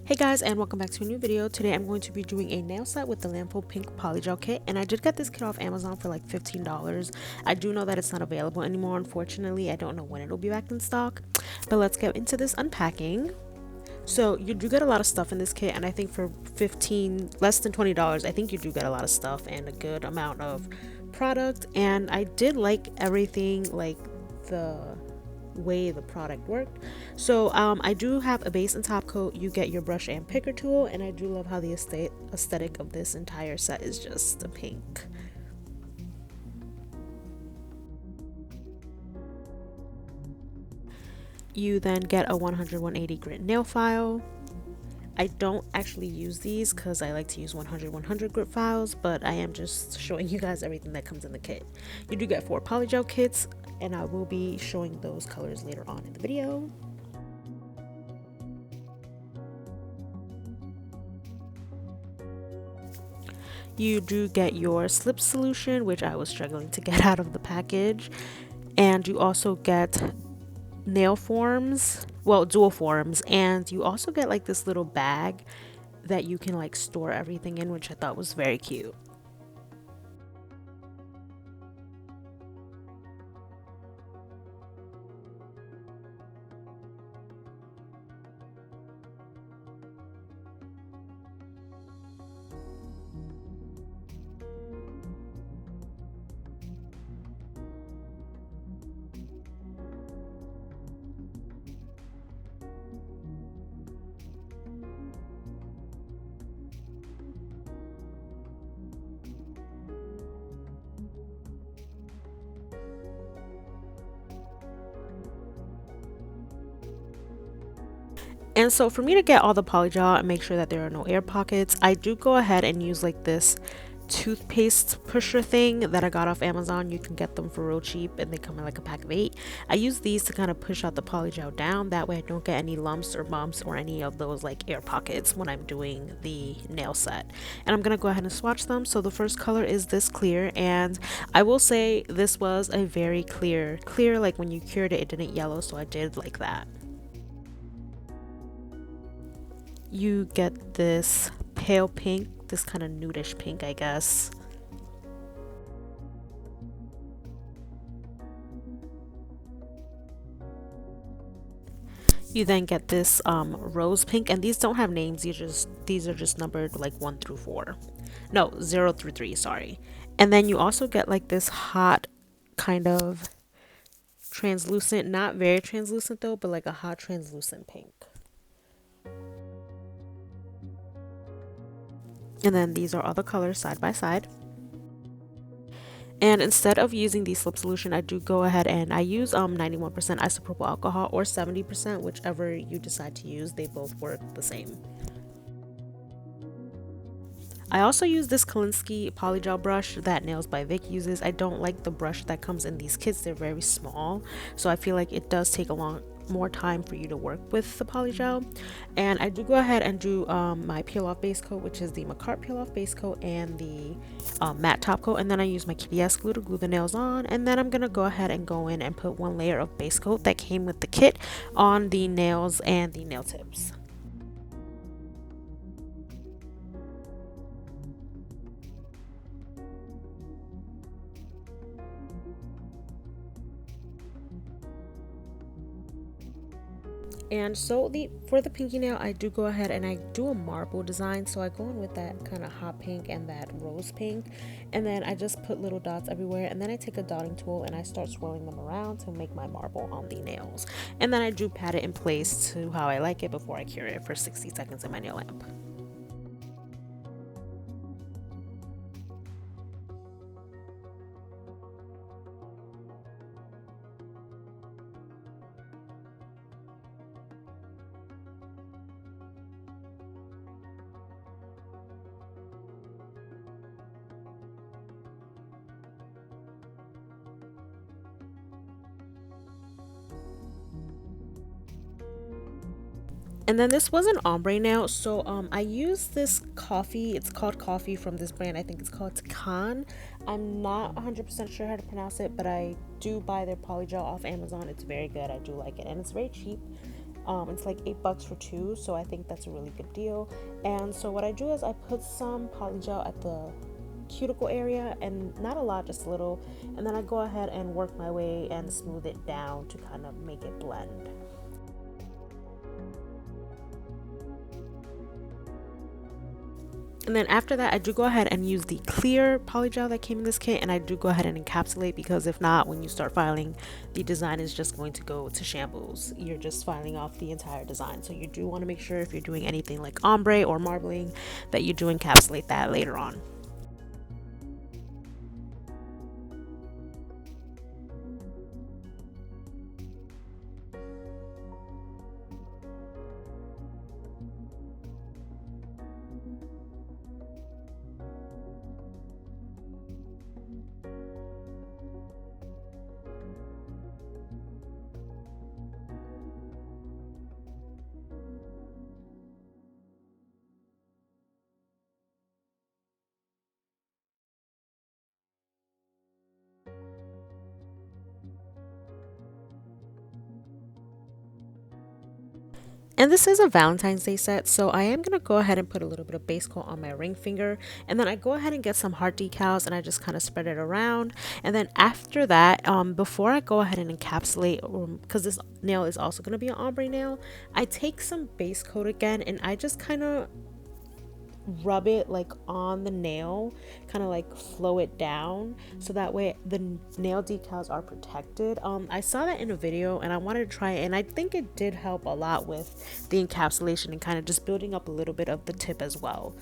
Hey guys, and welcome back to a new video. Today I'm going to be doing a nail set with the Lanfo pink polygel kit, and I did get this kit off Amazon for like $15. I do know that it's not available anymore, unfortunately. I don't know when it'll be back in stock, but let's get into this unpacking. So you do get a lot of stuff in this kit, and I think for less than $20, I think you do get a lot of stuff and a good amount of product. And I did like everything, like the way the product worked. So I do have a base and top coat. You get your brush and picker tool, and I do love how the aesthetic of this entire set is just a pink. You then get a 100-180 grit nail file. I don't actually use these because I like to use 100-100 grit files, but I am just showing you guys everything that comes in the kit. You do get 4 polygel kits, and I will be showing those colors later on in the video. You do get your slip solution, which I was struggling to get out of the package, and you also get nail forms, well, dual forms, and you also get like this little bag that you can like store everything in, which I thought was very cute. And so for me to get all the polygel and make sure that there are no air pockets, I do go ahead and use like this toothpaste pusher thing that I got off Amazon. You can get them for real cheap, and they come in like a pack of 8. I use these to kind of push out the polygel down, that way I don't get any lumps or bumps or any of those like air pockets when I'm doing the nail set. And I'm gonna go ahead and swatch them. So the first color is this clear, and I will say this was a very clear, like when you cured it, it didn't yellow, so I did like that. You get this pale pink, this kind of nudish pink, I guess. You then get this rose pink, and these don't have names. These are just numbered like 1 through 4. No, 0 through 3, sorry. And then you also get like this hot kind of translucent, not very translucent though, but like a hot translucent pink. And then these are all the colors side by side. And instead of using the slip solution, I do go ahead and I use 91% isopropyl alcohol or 70%, whichever you decide to use. They both work the same. I also use this Kolinsky polygel brush that Nails by Vic uses. I don't like the brush that comes in these kits. They're very small, so I feel like it does take more time for you to work with the polygel. And I do go ahead and do my peel off base coat, which is the Macart peel off base coat and the matte top coat, and then I use my KDS glue to glue the nails on. And then I'm gonna go ahead and go in and put 1 layer of base coat that came with the kit on the nails and the nail tips. And so for the pinky nail, I do go ahead and I do a marble design. So I go in with that kind of hot pink and that rose pink, and then I just put little dots everywhere, and then I take a dotting tool and I start swirling them around to make my marble on the nails. And then I do pat it in place to how I like it before I cure it for 60 seconds in my nail lamp. And then this was an ombre nail, so I used this coffee. It's called coffee from this brand. I think it's called Takan. I'm not 100% sure how to pronounce it, but I do buy their polygel off Amazon. It's very good. I do like it, and it's very cheap. It's like $8 for two, so I think that's a really good deal. And so what I do is I put some polygel at the cuticle area, and not a lot, just a little, and then I go ahead and work my way and smooth it down to kind of make it blend. And then after that, I do go ahead and use the clear polygel that came in this kit, and I do go ahead and encapsulate, because if not, when you start filing, the design is just going to go to shambles. You're just filing off the entire design. So you do want to make sure, if you're doing anything like ombre or marbling, that you do encapsulate that later on. And this is a Valentine's Day set, so I am going to go ahead and put a little bit of base coat on my ring finger, and then I go ahead and get some heart decals and I just kind of spread it around. And then after that, before I go ahead and encapsulate, because this nail is also going to be an ombre nail, I take some base coat again and I just kind of rub it like on the nail, kind of like flow it down, so that way the nail decals are protected. I saw that in a video and I wanted to try it, and I think it did help a lot with the encapsulation and kind of just building up a little bit of the tip as well.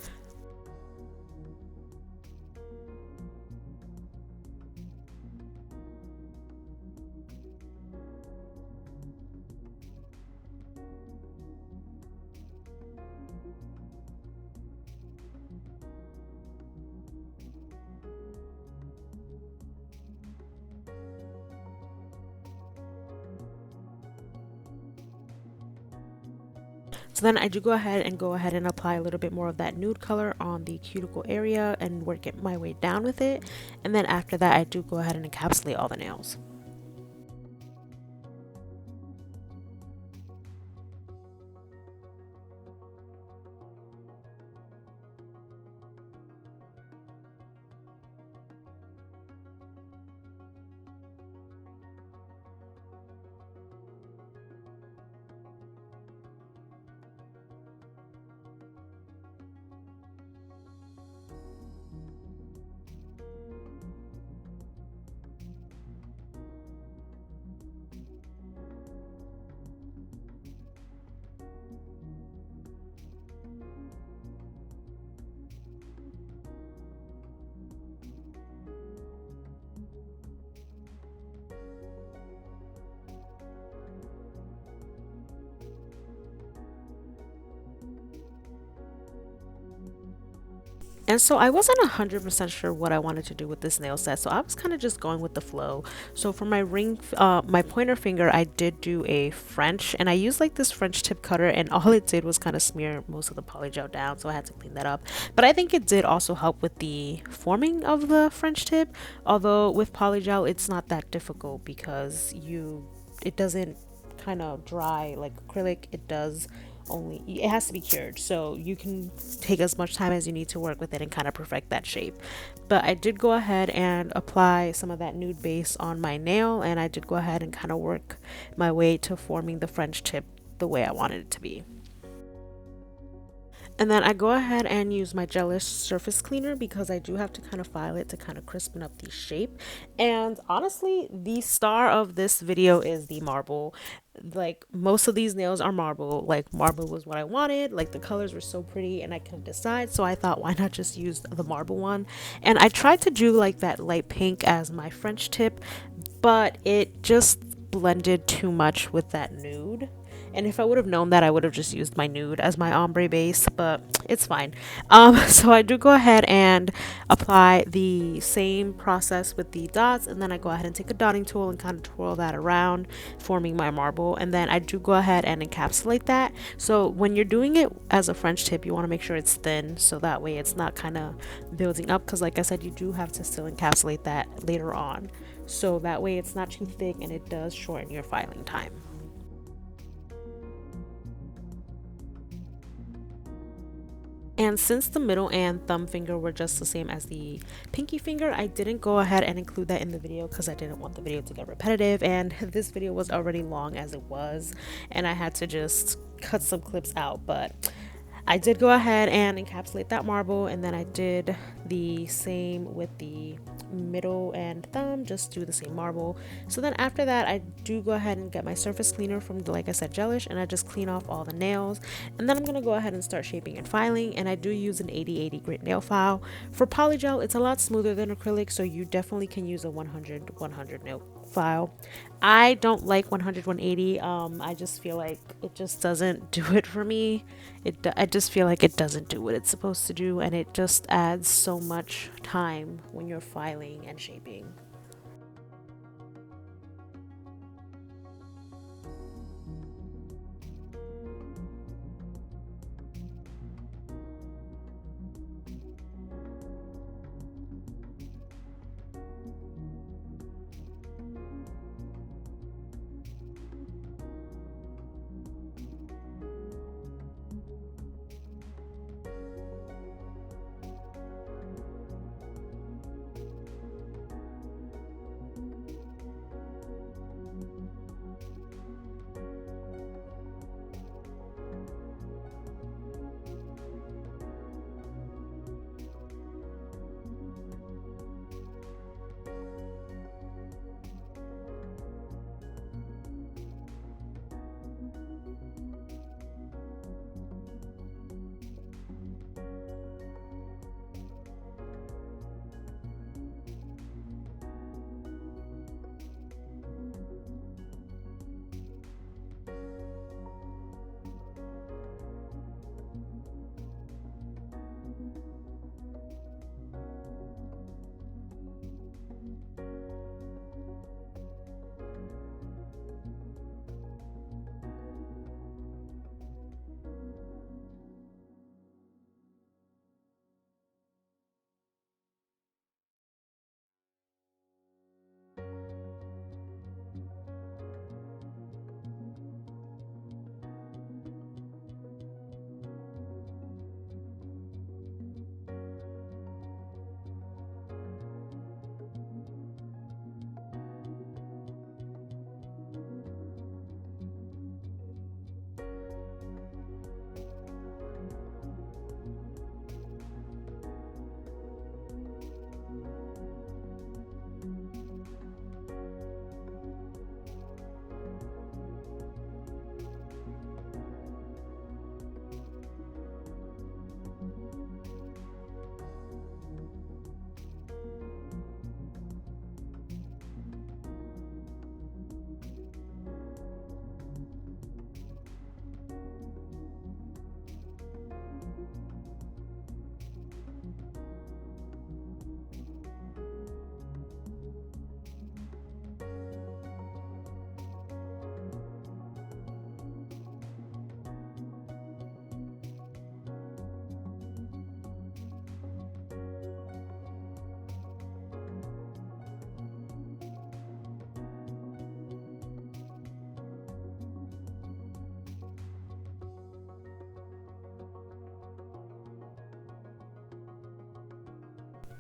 So then I do go ahead and apply a little bit more of that nude color on the cuticle area and work it my way down with it. And then after that, I do go ahead and encapsulate all the nails. And so I wasn't 100% sure what I wanted to do with this nail set, so I was kind of just going with the flow. So for my my pointer finger, I did do a French, and I used like this French tip cutter, and all it did was kind of smear most of the polygel down, so I had to clean that up. But I think it did also help with the forming of the French tip, although with polygel it's not that difficult because it doesn't kind of dry like acrylic. It does, only it has to be cured, so you can take as much time as you need to work with it and kind of perfect that shape. But I did go ahead and apply some of that nude base on my nail, and I did go ahead and kind of work my way to forming the French tip the way I wanted it to be. And then I go ahead and use my gelish surface cleaner because I do have to kind of file it to kind of crispen up the shape. And honestly, the star of this video is the marble. Like, most of these nails are marble. Like, marble was what I wanted. Like, the colors were so pretty and I couldn't decide, so I thought, why not just use the marble one? And I tried to do like that light pink as my French tip, but it just blended too much with that nude. And if I would have known that, I would have just used my nude as my ombre base, but it's fine. So I do go ahead and apply the same process with the dots, and then I go ahead and take a dotting tool and kind of twirl that around, forming my marble. And then I do go ahead and encapsulate that. So when you're doing it as a French tip, you want to make sure it's thin, so that way it's not kind of building up, because like I said, you do have to still encapsulate that later on. So that way it's not too thick and it does shorten your filing time. And since the middle and thumb finger were just the same as the pinky finger, I didn't go ahead and include that in the video because I didn't want the video to get repetitive, and this video was already long as it was, and I had to just cut some clips out. But I did go ahead and encapsulate that marble, and then I did the same with the middle and thumb, just do the same marble. So then after that, I do go ahead and get my surface cleaner from, like I said, Gelish, and I just clean off all the nails, and then I'm going to go ahead and start shaping and filing. And I do use an 80/80 grit nail file. For polygel, it's a lot smoother than acrylic, so you definitely can use a 100/100 nail file. I don't like 100/180. I just feel like it just doesn't do it for me. I just feel like it doesn't do what it's supposed to do, and it just adds so much time when you're filing and shaping.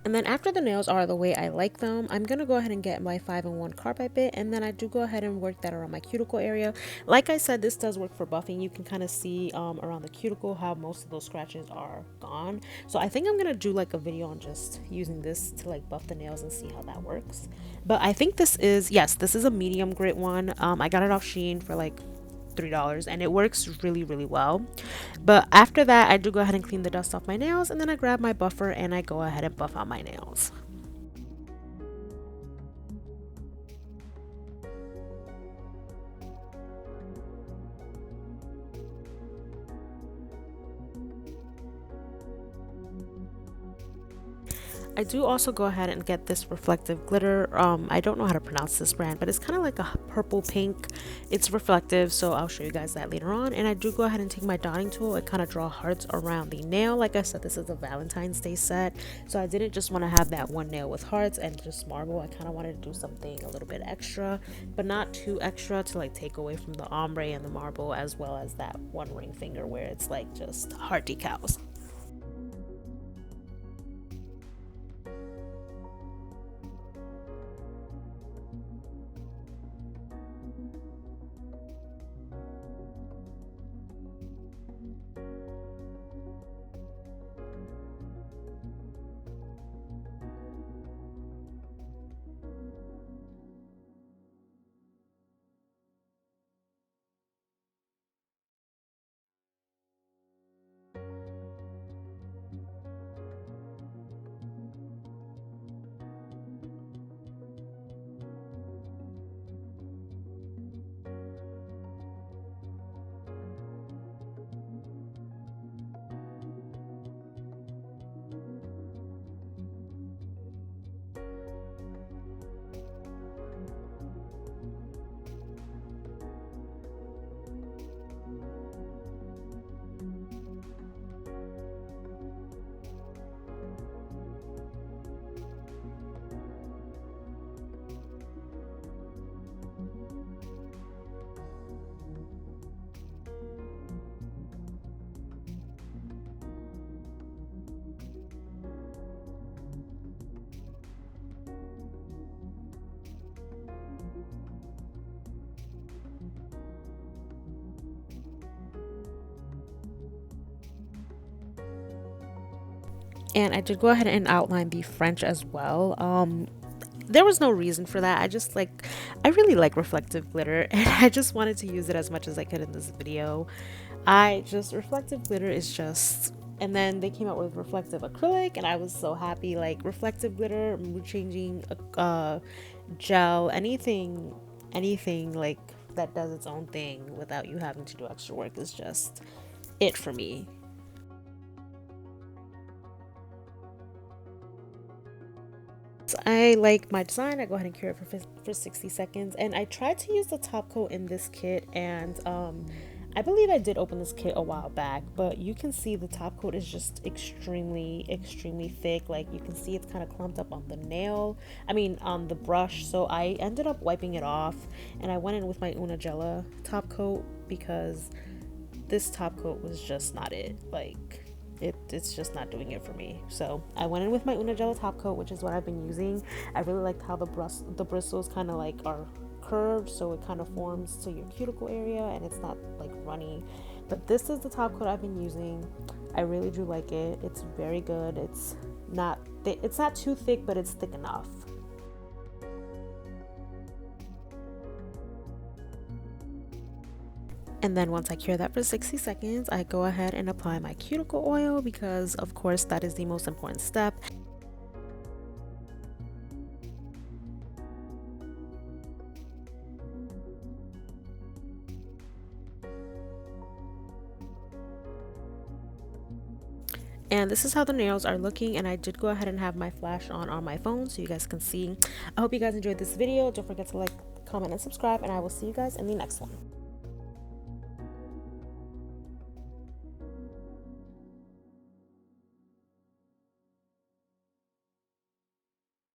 And then after the nails are the way I like them, I'm going to go ahead and get my 5-in-1 carbide bit, and then I do go ahead and work that around my cuticle area. Like I said, this does work for buffing. You can kind of see around the cuticle how most of those scratches are gone. So I think I'm going to do like a video on just using this to like buff the nails and see how that works. But I think this is, yes, this is a medium grit one. I got it off Shein for like $3, and it works really well. But after that, I do go ahead and clean the dust off my nails, and then I grab my buffer and I go ahead and buff out my nails. I do also go ahead and get this reflective glitter. I don't know how to pronounce this brand, but it's kind of like a purple pink. It's reflective, so I'll show you guys that later on. And I do go ahead and take my dotting tool and kind of draw hearts around the nail. Like I said, this is a Valentine's Day set, so I didn't just want to have that one nail with hearts and just marble. I kind of wanted to do something a little bit extra, but not too extra to like take away from the ombre and the marble, as well as that one ring finger where it's like just heart decals. And I did go ahead and outline the French as well. There was no reason for that. I really like reflective glitter, and I just wanted to use it as much as I could in this video. Reflective glitter is just, and then they came out with reflective acrylic, and I was so happy. Like reflective glitter, mood changing, gel, anything like that does its own thing without you having to do extra work is just it for me. So I like my design. I go ahead and cure it for 60 seconds, and I tried to use the top coat in this kit, and I believe I did open this kit a while back, but you can see the top coat is just extremely thick. Like you can see it's kind of clumped up on the nail, on the brush. So I ended up wiping it off, and I went in with my Una Gela top coat because this top coat was just not it. Like it's just not doing it for me. So I went in with my Una Gela top coat, which is what I've been using. I really liked how the bristles kind of like are curved, so it kind of forms to your cuticle area and it's not like runny. But this is the top coat I've been using. I really do like it. It's very good. It's not too thick, but it's thick enough. And then once I cure that for 60 seconds, I go ahead and apply my cuticle oil because of course that is the most important step. And this is how the nails are looking, and I did go ahead and have my flash on my phone so you guys can see. I hope you guys enjoyed this video. Don't forget to like, comment, and subscribe, and I will see you guys in the next one.